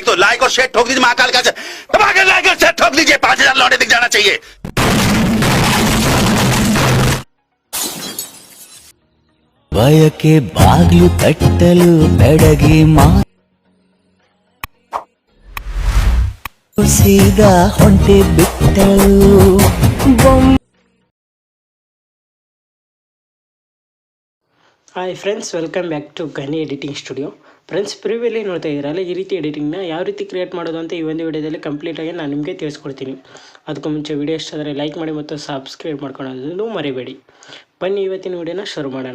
तो लाइक और शेयर ठोक दीजिए। महाकाल का दबाकर लाइक और शेयर ठोक दीजिए। 5000 लौटे दिख जाना चाहिए। ಬಯಕೆ ಬಾಗಿಲು ತಟ್ಟಲು ಬೆಡಗಿ ಸೀದಾ ಹೊಂಟೆ ಬಿಟ್ಟಳು. Hi friends, welcome back to Gani editing studio. Friends, previously ನೋಡ್ತಾ ಇದ್ದೀರಲ್ಲ, ಈ ರೀತಿ ಎಡಿಟಿಂಗ್ನ ಯಾವ ರೀತಿ ಕ್ರಿಯೇಟ್ ಮಾಡೋದು ಅಂತ ಈ ಒಂದು ವಿಡಿಯೋದಲ್ಲಿ ಕಂಪ್ಲೀಟಾಗಿ ನಾನು ನಿಮಗೆ ತಿಳಿಸ್ಕೊಡ್ತೀನಿ. ಅದಕ್ಕೂ ಮುಂಚೆ ವಿಡಿಯೋ ಇಷ್ಟ ಆದರೆ ಲೈಕ್ ಮಾಡಿ ಮತ್ತು ಸಬ್ಸ್ಕ್ರೈಬ್ ಮಾಡ್ಕೊಳ್ಳೋದನ್ನು ಮರಿಬೇಡಿ. ಬನ್ನಿ ಇವತ್ತಿನ ವಿಡಿಯೋನ ಶುರು ಮಾಡೋಣ.